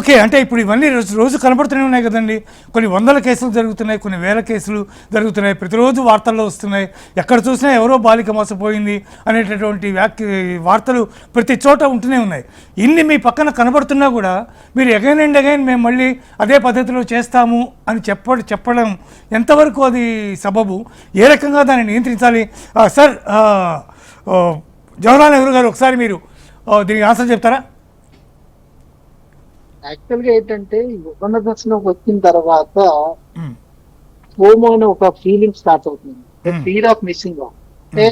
Okay. అంటే ఇప్పుడు ఇవన్నీ రోజు రోజు కనపడుతూనే ఉన్నాయి కదండి. కొన్ని వందల కేసులు జరుగుతున్నాయి, కొన్ని వేల కేసులు జరుగుతున్నాయి, ప్రతిరోజు వార్తల్లో వస్తున్నాయి. ఎక్కడ చూసినా ఎవరో బాలిక మోసపోయింది అనేటటువంటి వార్తలు ప్రతి చోట ఉంటూనే ఉన్నాయి. ఇన్ని మీ పక్కన కనబడుతున్నా కూడా మీరు అగైన్ అండ్ అగైన్ మేము మళ్ళీ అదే పద్ధతిలో చేస్తాము అని చెప్పడం ఎంతవరకు అది సబబు? ఏ రకంగా దాన్ని నియంత్రించాలి? సార్ జవహర్లాల్ నెహ్రూ గారు, ఒకసారి మీరు దీనికి ఆన్సర్ చెప్తారా? యాక్చువల్ గా ఏంటంటే యువన దర్శనం వచ్చిన తర్వాత హోమో అనే ఒక ఫీలింగ్ స్టార్ట్ అవుతుంది, ఫీల్ ఆఫ్ మిస్సింగ్ అవుట్. అంటే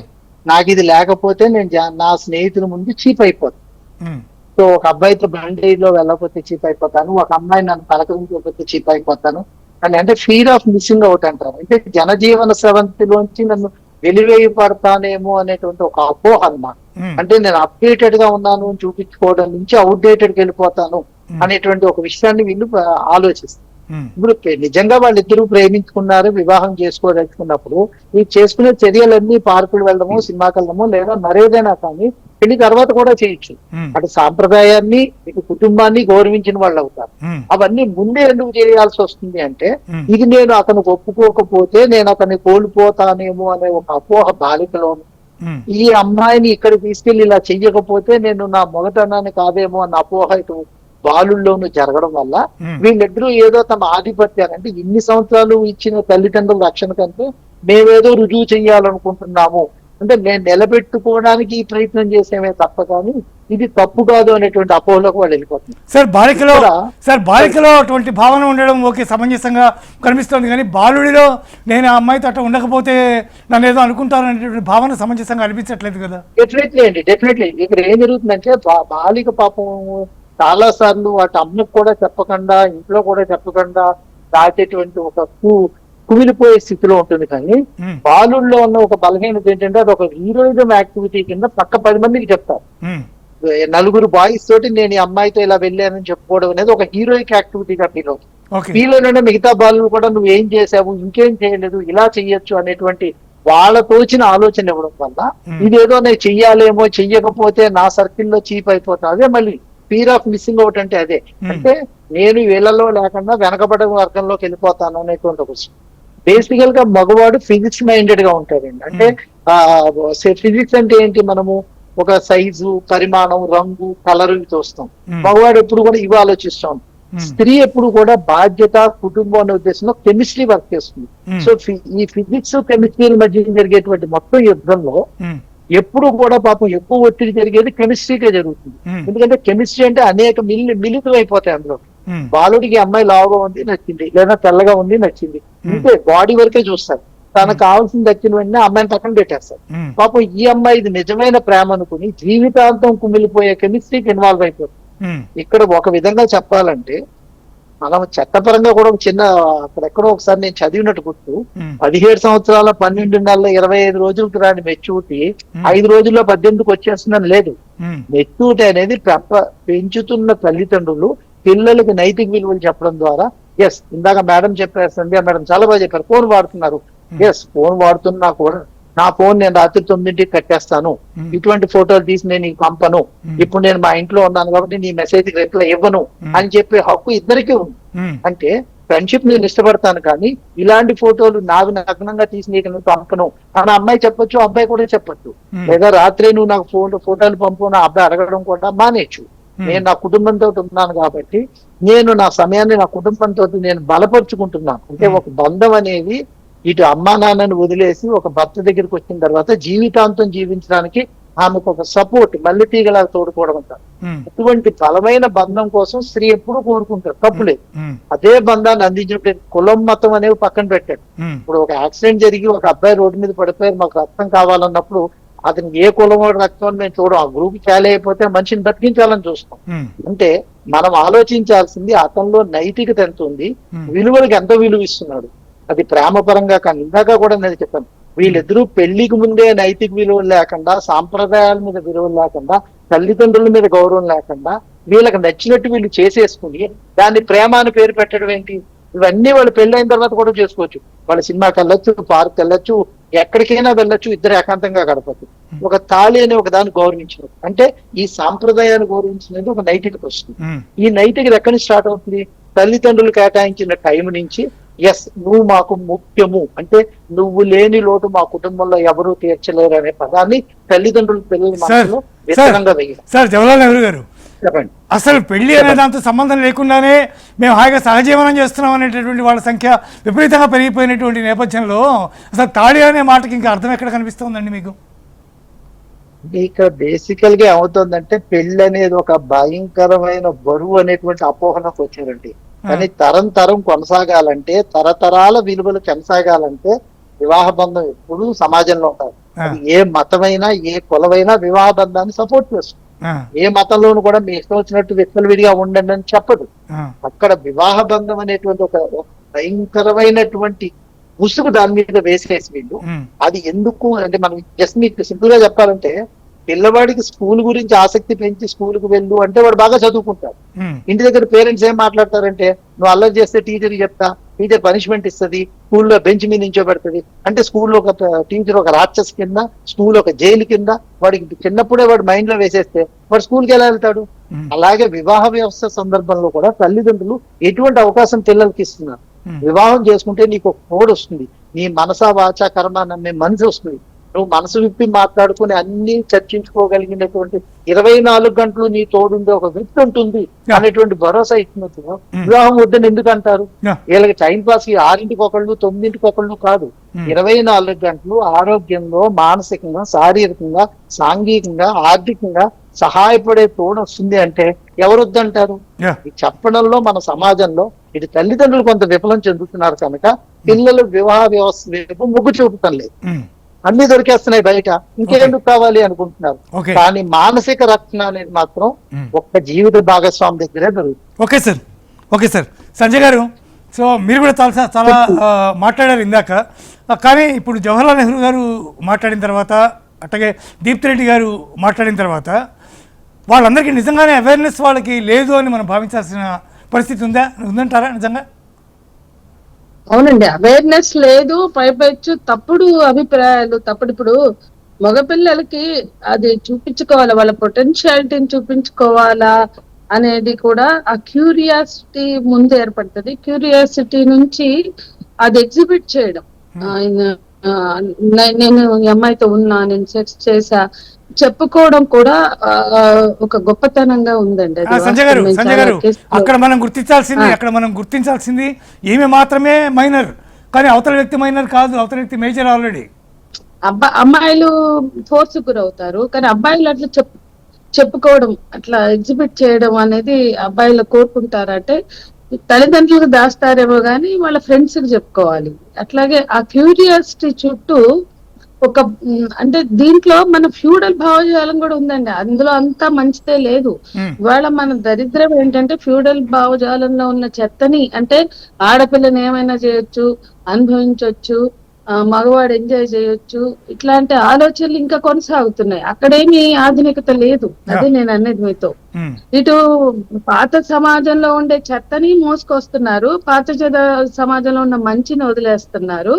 నాకు ఇది లేకపోతే నేను నా స్నేహితుల ముందు చీప్ అయిపోతాను. సో ఒక అబ్బాయితో బండిలో వెళ్ళకపోతే చీప్ అయిపోతాను, ఒక అమ్మాయి నన్ను పలకరించకపోతే చీప్ అయిపోతాను అని, అంటే ఫీల్ ఆఫ్ మిస్సింగ్ అవుట్ అంటారు. అంటే జనజీవన స్రవంతిలోంచి నన్ను వెలివేయపడతానేమో అనేటువంటి ఒక అపోహ అన్నమాట. అంటే నేను అప్డేటెడ్ గా ఉన్నాను అని చూపించుకోవడం నుంచి అవుట్డేటెడ్ కి వెళ్ళిపోతాను అనేటువంటి ఒక విషయాన్ని వీళ్ళు ఆలోచిస్తారు. ఇప్పుడు నిజంగా వాళ్ళిద్దరూ ప్రేమించుకున్నారు, వివాహం చేసుకోదలుచుకున్నప్పుడు ఈ చేసుకునే చర్యలన్నీ పార్కులు వెళ్ళడము, సినిమాకి వెళ్ళడము, లేదా మరేదైనా కానీ పెళ్లి తర్వాత కూడా చేయొచ్చు. అటు సాంప్రదాయాన్ని, ఇటు కుటుంబాన్ని గౌరవించిన వాళ్ళు అవుతారు. అవన్నీ ముందే ఎందుకు చేయాల్సి వస్తుంది అంటే, ఇది నేను అతను ఒప్పుకోకపోతే నేను అతన్ని కోల్పోతానేమో అనే ఒక అపోహ బాలికలోను, ఈ అమ్మాయిని ఇక్కడ తీసుకెళ్లి ఇలా చెయ్యకపోతే నేను నా మొగతనాన్ని కాదేమో అన్న అపోహ ఇటు బాలుల్లోనూ జరగడం వల్ల వీళ్ళిద్దరూ ఏదో తమ ఆధిపత్యాన్ని, అంటే ఇన్ని సంవత్సరాలు ఇచ్చిన తల్లిదండ్రుల రక్షణ కంటే మేమేదో రుజువు చెయ్యాలనుకుంటున్నాము, అంటే నేను నిలబెట్టుకోవడానికి ఈ ప్రయత్నం చేసేమే తప్ప కానీ ఇది తప్పు కాదు అనేటువంటి అపోహలోకి వాళ్ళు వెళ్ళిపోతున్నారు. సార్ బాలికలో అటువంటి భావన ఉండడం ఓకే, సమంజసంగా కనిపిస్తుంది. కానీ బాలుడిలో నేను ఆ అమ్మాయితో అట్లా ఉండకపోతే నన్ను ఏదో అనుకుంటాను అనేటువంటి భావన సమంజసంగా అనిపించట్లేదు కదా. డెఫినెట్లీ ఇక్కడ ఏం జరుగుతుందంటే బాలిక పాపం చాలా సార్లు వాటి అమ్మకు కూడా చెప్పకుండా, ఇంట్లో కూడా చెప్పకుండా దాచేటువంటి ఒక కుమిలిపోయే స్థితిలో ఉంటుంది. కానీ బాలుల్లో ఉన్న ఒక బలహీనత ఏంటంటే అది ఒక హీరోయిజం యాక్టివిటీ కింద పక్క 10 మందికి చెప్తారు. నలుగురు బాయ్స్ తోటి నేను ఈ అమ్మాయితో ఇలా వెళ్ళానని చెప్పుకోవడం అనేది ఒక హీరోయిక్ యాక్టివిటీగా ఫీల్ అవుతుంది. ఫీల్ అయినా మిగతా బాలు కూడా నువ్వు ఏం చేసావు, ఇంకేం చేయలేదు, ఇలా చెయ్యొచ్చు అనేటువంటి వాళ్ళ తోచిన ఆలోచన ఇవ్వడం వల్ల ఇదేదో నేను చెయ్యాలేమో, చెయ్యకపోతే నా సర్కిల్లో చీప్ అయిపోతా. అదే మళ్ళీ ఫీర్ ఆఫ్ మిస్సింగ్ అవుట్ అంటే అదే. అంటే నేను వీళ్ళలో లేకుండా వెనకబడే వర్గంలోకి వెళ్ళిపోతాను అనేటువంటి ఒక బేసికల్ గా మగవాడు ఫిజిక్స్ మైండెడ్ గా ఉంటాడండి. అంటే ఫిజిక్స్ అంటే ఏంటి, మనము ఒక సైజు, పరిమాణం, రంగు, కలర్ చూస్తాం. మగవాడు ఎప్పుడు కూడా ఇవి ఆలోచిస్తాం. స్త్రీ ఎప్పుడు కూడా బాధ్యత, కుటుంబం అనే ఉద్దేశంలో కెమిస్ట్రీ వర్క్ చేస్తుంది. సో ఈ ఫిజిక్స్ కెమిస్ట్రీ మధ్య జరిగేటువంటి మొత్తం యుద్ధంలో ఎప్పుడు కూడా పాపం ఎక్కువ ఒత్తిడి జరిగేది కెమిస్ట్రీకే జరుగుతుంది. ఎందుకంటే కెమిస్ట్రీ అంటే అనేక మిళితం అయిపోతాయి అందులో. బాలుడికి అమ్మాయి లావుగా ఉంది నచ్చింది, లేదా తెల్లగా ఉంది నచ్చింది, ఇంతే బాడీ వరకే చూస్తారు. తనకు కావాల్సింది దక్కిన వెంటనే అమ్మాయిని పక్కన పెట్టేస్తారు. పాపం ఈ అమ్మాయి ఇది నిజమైన ప్రేమ అనుకుని జీవితాంతం కుమిలిపోయే కెమిస్ట్రీకి ఇన్వాల్వ్ అయిపోతుంది. ఇక్కడ ఒక విధంగా చెప్పాలంటే మనం చట్టపరంగా కూడా ఒక చిన్న అక్కడెక్కడో ఒకసారి నేను చదివినట్టు గుర్తు, 17 సంవత్సరాల 12 నెలల 25 రోజులకు రాని మెచ్యూరిటీ 5 రోజుల్లో 18కి వచ్చేస్తుందని లేదు. మెచ్యూరిటీ అనేది పెంచుతున్న తల్లిదండ్రులు పిల్లలకి నైతిక విలువలు చెప్పడం ద్వారా, ఎస్ ఇందాక మేడం చెప్పారు, సంధ్య మేడం చాలా బాగా చెప్పారు, ఫోన్ వాడుతున్నారు, ఎస్ ఫోన్ వాడుతున్నా కూడా నా ఫోన్ నేను రాత్రి 9ంటికి కట్టేస్తాను, ఇటువంటి ఫోటోలు తీసి నేను నీకు పంపను, ఇప్పుడు నేను మా ఇంట్లో ఉన్నాను కాబట్టి నీ మెసేజ్ రిప్లై ఇవ్వను అని చెప్పే హక్కు ఇద్దరికీ ఉంది. అంటే ఫ్రెండ్షిప్ నేను ఇష్టపడతాను కానీ ఇలాంటి ఫోటోలు నాకు నగ్నంగా తీసి నీకు పంపను అని అమ్మాయి చెప్పొచ్చు, అబ్బాయి కూడా చెప్పొచ్చు. లేదా రాత్రి నువ్వు నాకు ఫోటోలు పంపు నా అబ్బాయి అడగడం కూడా మానేచ్చు. నేను నా కుటుంబంతో ఉన్నాను కాబట్టి నేను నా సమయాన్ని నా కుటుంబంతో నేను బలపరుచుకుంటున్నాను. అంటే ఒక బంధం అనేది ఇటు అమ్మా నాన్నని వదిలేసి ఒక భర్త దగ్గరికి వచ్చిన తర్వాత జీవితాంతం జీవించడానికి ఆమెకు ఒక సపోర్ట్, మళ్ళీ తీగలాగా తోడుకోవడం అంటారు. ఇటువంటి బలమైన బంధం కోసం స్త్రీ ఎప్పుడు కోరుకుంటారు, తప్పులేదు. అదే బంధాన్ని అందించినప్పుడు కులం, మతం అనేవి పక్కన పెట్టాడు. ఇప్పుడు ఒక యాక్సిడెంట్ జరిగి ఒక అబ్బాయి రోడ్డు మీద పడిపోయి మాకు రక్తం కావాలన్నప్పుడు అతనికి ఏ కులం రక్తం మేము చూడం, ఆ గ్రూప్ ఖాళీ అయిపోతే మనిషిని బతికించాలని చూస్తాం. అంటే మనం ఆలోచించాల్సింది అతనిలో నైతికత ఎంత ఉంది, విలువలకు ఎంత విలువ ఇస్తున్నాడు, అది ప్రేమ పరంగా. కానీ ఇందాక కూడా నేను చెప్పాను, వీళ్ళిద్దరూ పెళ్లికి ముందే నైతిక విలువలు లేకుండా, సాంప్రదాయాల మీద విలువలు లేకుండా, తల్లిదండ్రుల మీద గౌరవం లేకుండా వీళ్ళకి నచ్చినట్టు వీళ్ళు చేసేసుకుని దాన్ని ప్రేమ అని పేరు పెట్టడం ఏంటి? ఇవన్నీ వాళ్ళు పెళ్ళైన తర్వాత కూడా చేసుకోవచ్చు. వాళ్ళ సినిమాకి వెళ్ళొచ్చు, పార్క్ వెళ్ళొచ్చు, ఎక్కడికైనా వెళ్ళొచ్చు, ఇద్దరు ఏకాంతంగా గడపచ్చు. ఒక తాళి అనే ఒక దాన్ని గౌరవించడం అంటే ఈ సాంప్రదాయాన్ని గౌరవించినది ఒక నైతికత వస్తుంది. ఈ నైతికత ఎక్కడి నుంచి స్టార్ట్ అవుతుంది? తల్లిదండ్రులు కేటాయించిన టైం నుంచి ఎస్ నువ్వు మాకు ముఖ్యము అంటే నువ్వు లేని లోటు మా కుటుంబంలో ఎవరూ తీర్చలేరు అనే పదాన్ని తల్లిదండ్రులు పిల్లల మనసులో విత్తనంగా వేయాలి. సార్ జవహర్లాల్ నెహ్రూ గారు చెప్పండి. అసలు పెళ్లి అనే దాంతో సంబంధం లేకుండానే మేము హాయిగా సహజీవనం చేస్తున్నాం అనేటటువంటి వాళ్ళ సంఖ్య విపరీతంగా పెరిగిపోయినటువంటి నేపథ్యంలో అసలు తాళి అనే మాటకి ఇంకా అర్థం ఎక్కడ కనిపిస్తుందండి మీకు? ఇక్కడ బేసికల్ గా ఏమవుతుందంటే పెళ్లి అనేది ఒక భయంకరమైన బరువు అనేటువంటి అపోహలకు వచ్చారండి. కానీ తరం కొనసాగాలంటే, తరతరాల విలువలు కొనసాగాలంటే వివాహ బంధం ఎప్పుడూ సమాజంలో ఉంటారు. అది ఏ మతమైనా ఏ కులమైనా వివాహ బంధాన్ని సపోర్ట్ చేస్తుంది. ఏ మతంలోనూ కూడా మీ ఇష్టం వచ్చినట్టు వ్యక్తులు విడిగా ఉండండి అని చెప్పదు. అక్కడ వివాహ బంధం అనేటువంటి ఒక భయంకరమైనటువంటి ముసుగు దాని మీద వేసేసి వీళ్ళు అది ఎందుకు అంటే మనం జస్ట్ మీకు సింపుల్ గా చెప్పాలంటే పిల్లవాడికి స్కూల్ గురించి ఆసక్తి పెంచి స్కూల్కి వెళ్ళు అంటే వాడు బాగా చదువుకుంటాడు. ఇంటి దగ్గర పేరెంట్స్ ఏం మాట్లాడతారంటే నువ్వు అల్లరి చేస్తే టీచర్ చెప్తా, టీచర్ పనిష్మెంట్ ఇస్తుంది, స్కూల్లో బెంచ్ మీద నించోబెడుతుంది అంటే స్కూల్లో ఒక టీచర్ ఒక రాక్షస్ కింద, స్కూల్ ఒక జైలు కింద వాడికి చిన్నప్పుడే వాడు మైండ్ లో వేసేస్తే వాడు స్కూల్కి ఎలా వెళ్తాడు? అలాగే వివాహ వ్యవస్థ సందర్భంలో కూడా తల్లిదండ్రులు ఎటువంటి అవకాశం పిల్లలకి ఇస్తున్నారు. వివాహం చేసుకుంటే నీకు ఒక కోడ్ వస్తుంది, నీ మనసా వాచా కర్మ నమ్మే మనసు వస్తుంది, నువ్వు మనసు విప్పి మాట్లాడుకుని అన్ని చర్చించుకోగలిగినటువంటి 24 గంటలు నీ తోడుండే ఒక వ్యక్తి ఉంటుంది అనేటువంటి భరోసా ఇచ్చినప్పుడు వివాహం వద్దని ఎందుకు అంటారు? వీళ్ళకి టైం పాస్ 6ంటికి ఒకళ్ళు 9ంటికి ఒకళ్ళు కాదు, 24 గంటలు ఆరోగ్యంలో మానసికంగా శారీరకంగా సాంఘికంగా ఆర్థికంగా సహాయపడే తోడు వస్తుంది అంటే ఎవరు వద్దంటారు? ఈ చెప్పడంలో మన సమాజంలో ఇటు తల్లిదండ్రులు కొంత విఫలం చెందుతున్నారు కనుక పిల్లలు వివాహ వ్యవస్థ వైపు మొగ్గు చూపటం లేదు. అన్ని దొరికేస్తున్నాయి బయట, ఇంకెందుకు కావాలి అనుకుంటున్నారు. కానీ మానసిక రక్షణ అనేది మాత్రం ఒక్క జీవిత భాగస్వామి దగ్గరే దొరుకుతుంది. ఓకే సార్ సంజయ్ గారు, సో మీరు కూడా చాలా మాట్లాడారు ఇందాక. కానీ ఇప్పుడు జవహర్లాల్ నెహ్రూ గారు మాట్లాడిన తర్వాత అట్లాగే దీప్తి రెడ్డి గారు మాట్లాడిన తర్వాత వాళ్ళందరికీ నిజంగానే అవేర్నెస్ వాళ్ళకి లేదు అని మనం భావించాల్సిన పరిస్థితి ఉందంటారా నిజంగా? అవునండి, అవేర్నెస్ లేదు, పైపెచ్చు తప్పుడు అభిప్రాయాలు. ఇప్పుడు మగపిల్లలకి అది చూపించుకోవాలా, వాళ్ళ పొటెన్షియాలిటీని చూపించుకోవాలా అనేది కూడా ఆ క్యూరియాసిటీ ముందు ఏర్పడుతుంది. క్యూరియాసిటీ నుంచి అది ఎగ్జిబిట్ చేయడం, నేను ఈ అమ్మాయితో ఉన్నా, నేను సెక్స్ చేసా చెప్పుకోవడం కూడా ఒక గొప్పతనంగా ఉందండి. సంజయ్ గారు అక్కడ మనం గుర్తించాల్సింది ఈమె మాత్రమే మైనర్, కానీ అవతల వ్యక్తి మైనర్ కాదు, అవతల వ్యక్తి మేజర్ ఆల్రెడీ. అమ్మాయిలు ఫోర్స్ గురవుతారు, కానీ అబ్బాయిలు అట్లా చెప్పుకోవడం, అట్లా ఎగ్జిబిట్ చేయడం అనేది అబ్బాయిలు కోరుకుంటారంటే తల్లిదండ్రులకు దాస్తారేమో గానీ వాళ్ళ ఫ్రెండ్స్ కి చెప్పుకోవాలి. అట్లాగే ఆ క్యూరియాసిటీ చుట్టూ ఒక అంటే దీంట్లో మన ఫ్యూడల్ భావజాలం కూడా ఉందండి, అందులో అంతా మంచిదే లేదు. ఇవాళ మన దరిద్రం ఏంటంటే ఫ్యూడల్ భావజాలంలో ఉన్న చెత్తని, అంటే ఆడపిల్లని ఏమైనా చేయొచ్చు, అనుభవించవచ్చు, మగవాడు ఎంజాయ్ చేయొచ్చు, ఇట్లాంటి ఆలోచనలు ఇంకా కొనసాగుతున్నాయి. అక్కడేమి ఆధునికత లేదు, అదే నేను అనేది మీతో. ఇటు పాత సమాజంలో ఉండే చెత్తని మోసుకొస్తున్నారు, పాత సమాజంలో ఉన్న మంచిని వదిలేస్తున్నారు.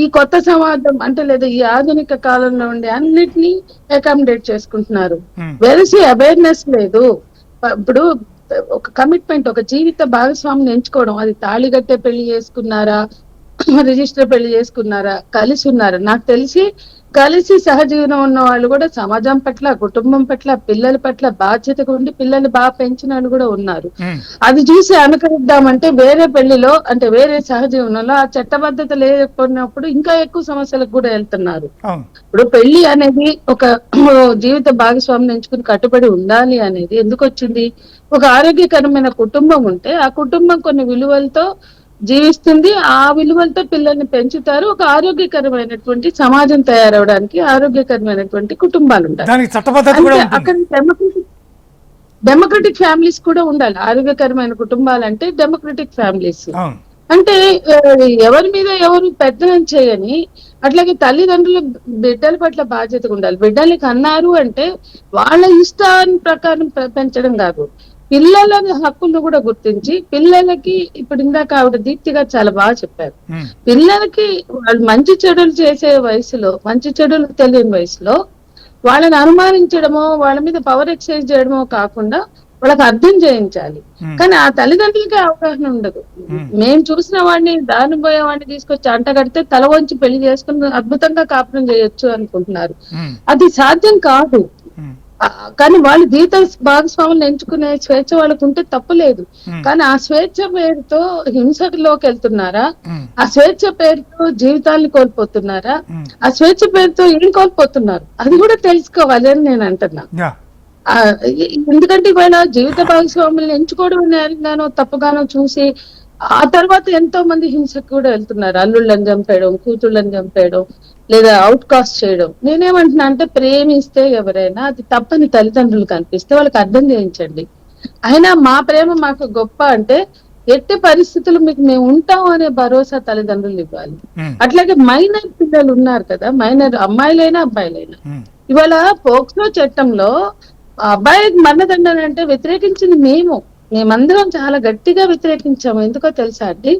ఈ కొత్త సమాజం అంటే లేదా ఈ ఆధునిక కాలంలో ఉండే అన్నిటినీ అకామిడేట్ చేసుకుంటున్నారు. వెలిసి అవేర్నెస్ లేదు. ఇప్పుడు ఒక కమిట్మెంట్, ఒక జీవిత భాగస్వామిని ఎంచుకోవడం, అది తాళిగట్టే పెళ్లి చేసుకున్నారా, రిజిస్టర్ పెళ్లి చేసుకున్నారా, కలిసి ఉన్నారా, నాకు తెలిసి కలిసి సహజీవనం ఉన్న వాళ్ళు కూడా సమాజం పట్ల, కుటుంబం పట్ల, పిల్లల పట్ల బాధ్యతగా ఉండి పిల్లల్ని బాగా పెంచిన వాళ్ళు కూడా ఉన్నారు. అది చూసి అనుకరిద్దామంటే వేరే పెళ్లిలో అంటే వేరే సహజీవనంలో ఆ చట్టబద్ధత లేకపోయినప్పుడు ఇంకా ఎక్కువ సమస్యలకు కూడా వెళ్తున్నారు. ఇప్పుడు పెళ్లి అనేది ఒక జీవిత భాగస్వామిని ఎంచుకుని కట్టుబడి ఉండాలి అనేది ఎందుకు వచ్చింది? ఒక ఆరోగ్యకరమైన కుటుంబం ఉంటే ఆ కుటుంబం కొన్ని విలువలతో జీవిస్తుంది, ఆ విలువలతో పిల్లల్ని పెంచుతారు. ఒక ఆరోగ్యకరమైనటువంటి సమాజం తయారవడానికి ఆరోగ్యకరమైనటువంటి కుటుంబాలు ఉంటాయి. అక్కడ డెమోక్రటిక్ ఫ్యామిలీస్ కూడా ఉండాలి. ఆరోగ్యకరమైన కుటుంబాలంటే డెమోక్రటిక్ ఫ్యామిలీస్ అంటే ఎవరి మీద ఎవరు పెద్దనం చేయని, అట్లాగే తల్లిదండ్రులు బిడ్డల పట్ల బాధ్యతగా ఉండాలి. బిడ్డలకి అన్నారు అంటే వాళ్ళ ఇష్టాన్ని ప్రకారం పెంచడం కాదు, పిల్లల హక్కులను కూడా గుర్తించి పిల్లలకి, ఇప్పుడు ఇందాక ఆవిడ దీప్తిగా చాలా బాగా చెప్పారు, పిల్లలకి వాళ్ళు మంచి చెడులు చేసే వయసులో, మంచి చెడులు తెలియని వయసులో వాళ్ళని అనుమానించడమో వాళ్ళ మీద పవర్ ఎక్సైజ్ చేయడమో కాకుండా వాళ్ళకి అర్థం చేయించాలి. కానీ ఆ తల్లిదండ్రులకి అవగాహన ఉండదు. మేము చూసిన వాడిని, దాని పోయే వాడిని తీసుకొచ్చి అంట కడితే తల వంచి పెళ్లి చేసుకుని అద్భుతంగా కాపురం చేయొచ్చు అనుకుంటున్నారు. అది సాధ్యం కాదు. కానీ వాళ్ళు జీవిత భాగస్వాములను ఎంచుకునే స్వేచ్ఛ వాళ్ళకు ఉంటే తప్పులేదు. కానీ ఆ స్వేచ్ఛ పేరుతో హింసలోకి వెళ్తున్నారా? ఆ స్వేచ్ఛ పేరుతో జీవితాన్ని కోల్పోతున్నారా? ఆ స్వేచ్ఛ పేరుతో ఏం కోల్పోతున్నారు అది కూడా తెలుసుకోవాలి అని నేను అంటున్నా. ఎందుకంటే ఇవాళ జీవిత భాగస్వాములను ఎంచుకోవడం నేరంగానో తప్పుగానో చూసి ఆ తర్వాత ఎంతో మంది హింసకు కూడా వెళ్తున్నారు. అల్లుళ్ళని చంపేయడం, కూతుళ్ళని చంపేయడం, లేదా అవుట్ కాస్ట్ చేయడం. నేనేమంటున్నా అంటే ప్రేమిస్తే ఎవరైనా అది తప్పని తల్లిదండ్రులు కనిపిస్తే వాళ్ళకి అర్థం చేయించండి. అయినా మా ప్రేమ మాకు గొప్ప అంటే ఎట్టి పరిస్థితులు మీకు మేము ఉంటాం అనే భరోసా తల్లిదండ్రులు ఇవ్వాలి. అట్లాగే మైనర్ పిల్లలు ఉన్నారు కదా, మైనర్ అమ్మాయిలైనా అబ్బాయిలైనా, ఇవాళ పోక్సో చట్టంలో అబ్బాయికి మరణదండన అంటే వ్యతిరేకించింది మేమందరం చాలా గట్టిగా వ్యతిరేకించాము. ఎందుకో తెలుసా అండి,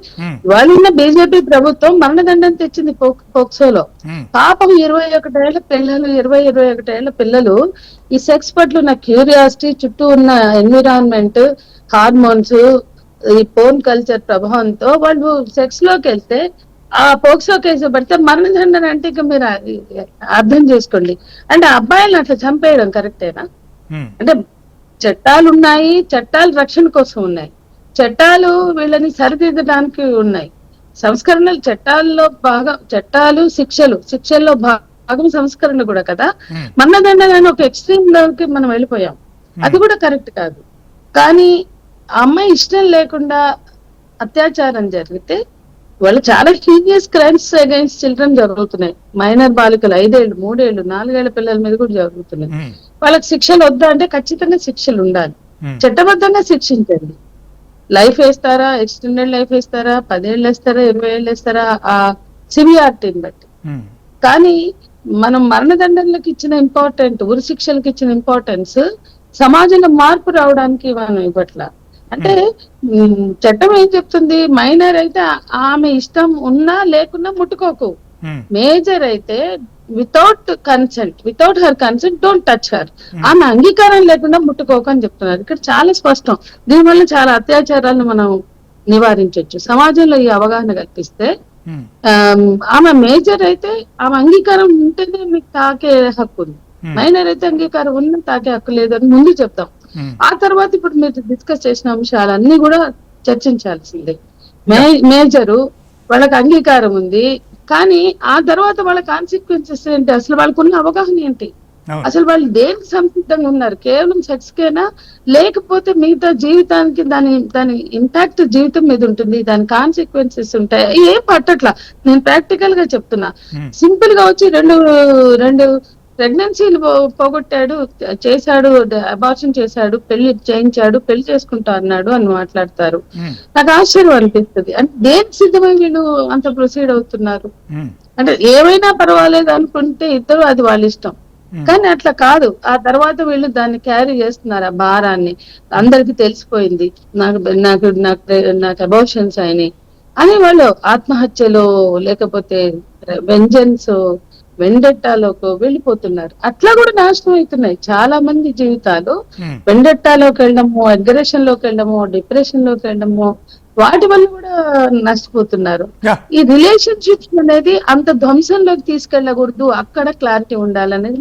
వాళ్ళున్న బీజేపీ ప్రభుత్వం మరణదండం తెచ్చింది పోక్సోలో. పాపం 21 ఏళ్ల పిల్లలు, 21 ఏళ్ల పిల్లలు ఈ సెక్స్ పట్ల ఉన్న క్యూరియాసిటీ, చుట్టూ ఉన్న ఎన్విరాన్మెంట్, హార్మోన్స్, ఈ పోర్న్ కల్చర్ ప్రభావంతో వాళ్ళు సెక్స్ లోకి వెళ్తే ఆ పోక్సో కేసు పడితే మరణదండన అంటే ఇక మీరు అర్థం చేసుకోండి. అంటే అబ్బాయిలను అట్లా చంపేయడం కరెక్టేనా? అంటే చట్టాలు ఉన్నాయి, చట్టాలు రక్షణ కోసం ఉన్నాయి, చట్టాలు వీళ్ళని సరిదిద్దడానికి ఉన్నాయి. సంస్కరణలు చట్టాల్లో భాగం, చట్టాలు శిక్షల్లో భాగం సంస్కరణ కూడా కదా. మరణదండన ఒక ఎక్స్ట్రీమ్ లోకి మనం వెళ్ళిపోయాం, అది కూడా కరెక్ట్ కాదు. కానీ ఆ అమ్మాయి ఇష్టం లేకుండా అత్యాచారం జరిగితే వాళ్ళు చాలా సీరియస్ క్రైమ్స్ అగైన్స్ చిల్డ్రన్ జరుగుతున్నాయి. మైనర్ బాలికలు 5 ఏళ్ళు, 3 ఏళ్ళు, 4 ఏళ్ల పిల్లల మీద కూడా జరుగుతున్నాయి. వాళ్ళకి శిక్షలు వద్దా అంటే ఖచ్చితంగా శిక్షలు ఉండాలి, చట్టబద్ధంగా శిక్షించండి. లైఫ్ వేస్తారా, ఎక్స్టెండెడ్ లైఫ్ వేస్తారా, 10 ఏళ్ళు వేస్తారా, 20 ఏళ్ళు వేస్తారా, ఆ సివియారిటీని బట్టి. కానీ మనం మరణదండనలకు ఇచ్చిన ఇంపార్టెంట్, ఉరి శిక్షలకు ఇచ్చిన ఇంపార్టెన్స్ సమాజంలో మార్పు రావడానికి మనం ఇవ్వట్లా. అంటే చట్టం ఏం చెప్తుంది, మైనర్ అయితే ఆమె ఇష్టం ఉన్నా లేకున్నా ముట్టుకోకు, మేజర్ అయితే without her consent don't touch her, ఆమె అంగీకారం లేకుండా ముట్టుకోకు అని చెప్తున్నారు. ఇక్కడ చాలా స్పష్టం. దీనివల్ల చాలా అత్యాచారాలను మనం నివారించవచ్చు. సమాజంలో ఈ అవగాహన కల్పిస్తే ఆమె మేజర్ అయితే ఆమె అంగీకారం ఉంటేనే మీకు తాకే హక్కు ఉంది, మైనర్ అయితే అంగీకారం ఉన్న తాకే హక్కు లేదని ముందు చెప్తాం. ఆ తర్వాత ఇప్పుడు మీరు డిస్కస్ చేసిన అంశాలన్నీ కూడా చర్చించాల్సిందే. మేజరు వాళ్ళకి అంగీకారం ఉంది, కానీ ఆ తర్వాత వాళ్ళ కాన్సిక్వెన్సెస్ ఏంటి, అసలు వాళ్ళకున్న అవగాహన ఏంటి, అసలు వాళ్ళు దేనికి సంసిద్ధంగా ఉన్నారు, కేవలం సెక్స్ కేనా, లేకపోతే మిగతా జీవితానికి దాని ఇంపాక్ట్ జీవితం మీద ఉంటుంది, దాని కాన్సిక్వెన్సెస్ ఉంటాయి, ఏం పట్టట్లా. నేను ప్రాక్టికల్ గా చెప్తున్నా. సింపుల్ గా వచ్చి రెండు ప్రెగ్నెన్సీలు పోగొట్టాడు, చేశాడు, అబార్షన్ చేశాడు, పెళ్లి చేయించాడు, పెళ్లి చేసుకుంటా అన్నాడు అని మాట్లాడతారు. నాకు ఆశ్చర్యం అనిపిస్తుంది. అంటే దేనికి సిద్ధమై వీళ్ళు అంత ప్రొసీడ్ అవుతున్నారు? అంటే ఏమైనా పర్వాలేదు అనుకుంటే ఇద్దరు, అది వాళ్ళ ఇష్టం. కానీ అట్లా కాదు. ఆ తర్వాత వీళ్ళు దాన్ని క్యారీ చేస్తున్నారు, ఆ భారాన్ని. అందరికి తెలిసిపోయింది నాకు అబార్షన్స్ అయినాయి అని వాళ్ళు ఆత్మహత్యలో, లేకపోతే వెండెట్టాలోకి వెళ్ళిపోతున్నారు. అట్లా కూడా నాశనం అవుతున్నాయి చాలా మంది జీవితాలు. వెండెట్టాలోకి వెళ్ళడము, అగ్రెషన్ లోకి వెళ్ళడము, డిప్రెషన్ లోకి వెళ్ళడము, వాటి వల్ల కూడా నష్టపోతున్నారు. ఈ రిలేషన్షిప్స్ అనేది అంత ధ్వంసంలోకి తీసుకెళ్ళకూడదు, అక్కడ క్లారిటీ ఉండాలనేది